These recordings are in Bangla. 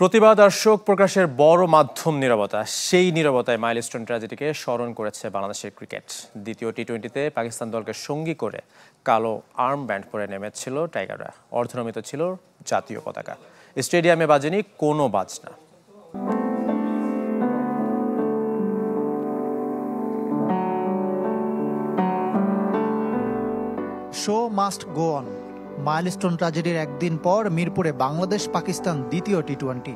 প্রতিবাদ আর শোক প্রকাশের বড় মাধ্যম নীরবতা। সেই নীরবতায় মাইলস্টোন ট্র্যাজেডিকে স্মরণ করেছে বাংলাদেশের ক্রিকেট। দ্বিতীয় টি-20-তে পাকিস্তান দলকে সঙ্গী করে কালো আর্ম ব্যান্ড পরে নেমেছিল টাইগাররা। অর্ধনমিত ছিল জাতীয় পতাকা। স্টেডিয়ামে বাজেনি কোনো বাজনা। Show must go on. Milestone ট্র্যাজেডির একদিন পর মিরপুরে বাংলাদেশ পাকিস্তান দ্বিতীয় টি-20।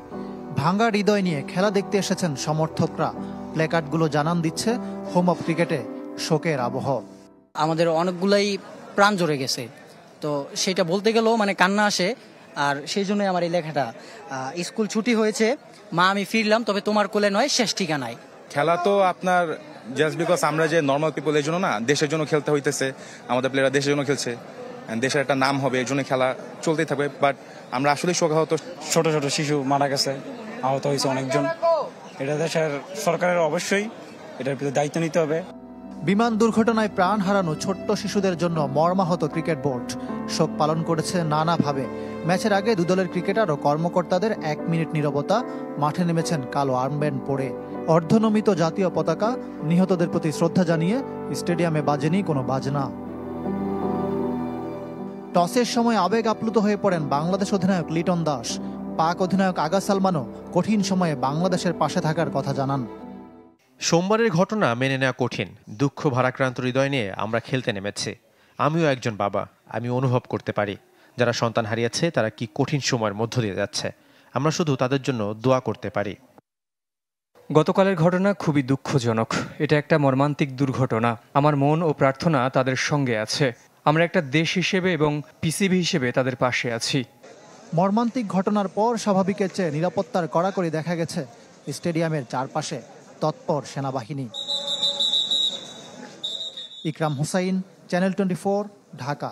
ভাঙা হৃদয় নিয়ে খেলা দেখতে এসেছেন সমর্থকরা। প্ল্যাকার্ডগুলো জানান দিচ্ছে হোম অফ ক্রিকেটে শোকের আবহ। আমাদের অনেকগুলাই প্রাণ জড়ে গেছে, তো সেটা বলতে গেলেও কান্না আসে। আর সেই জন্যই আমার এই লেখাটা। স্কুল ছুটি হয়েছে, মা আমি ফিরলাম, তবে তোমার কোলে নয় শেষ ঠিকানায়। খেলা তো আপনার জাস্ট বিকজ আমরা যে নর্মাল পিপল এর জন্য না, দেশের জন্য খেলতে হইতেছে। আমাদের প্লেয়াররা দেশের জন্য খেলছে, দেশের একটা নাম হবে, এর জন্য খেলা চলতেই থাকবে। বাট আমরা আসলে শোকাহত। ছোট ছোট শিশু মারা গেছে, আহত হয়েছে অনেকজন। এটা দেশের সরকারের অবশ্যই এটার প্রতি দায়িত্ব নিতে হবে। বিমান দুর্ঘটনায় প্রাণ হারানো ছোট্ট শিশুদের জন্য মর্মাহত ক্রিকেট বোর্ড শোক পালন করেছে নানাভাবে। ম্যাচের আগে দুদলের ক্রিকেটার ও কর্মকর্তাদের 1 মিনিট নীরবতা। মাঠে নেমেছেন কালো আর্মব্যান্ড পরে। অর্ধনমিত জাতীয় পতাকা। নিহতদের প্রতি শ্রদ্ধা জানিয়ে স্টেডিয়ামে বাজেনি কোনো বাজনা। টসের সময় আবেগ আপ্লুত হয়ে পড়েন বাংলাদেশ অধিনায়ক লিটন দাস। পাক অধিনায়ক আগা সালমানও কঠিন সময়ে বাংলাদেশের পাশে থাকার কথা জানান। সোমবারের ঘটনা মেনে নেওয়া কঠিন। দুঃখ ভারাক্রান্ত হৃদয় নিয়ে আমরা খেলতে নেমেছি। আমিও একজন বাবা, আমি অনুভব করতে পারি যারা সন্তান হারিয়েছে তারা কি কঠিন সময়ের মধ্য দিয়ে যাচ্ছে। আমরা শুধু তাদের জন্য দোয়া করতে পারি। গতকালের ঘটনা খুবই দুঃখজনক। এটা একটা মর্মান্তিক দুর্ঘটনা। আমার মন ও প্রার্থনা তাদের সঙ্গে আছে। আমরা একটা দেশ হিসেবে এবং পিসিবি হিসেবে তাদের পাশে আছি। মর্মান্তিক ঘটনার পর স্বাভাবিকের চেয়ে নিরাপত্তার কড়াকড়ি দেখা গেছে স্টেডিয়ামের চারপাশে। তৎপর সেনাবাহিনী। ইকরাম হুসাইন, চ্যানেল 24, ঢাকা।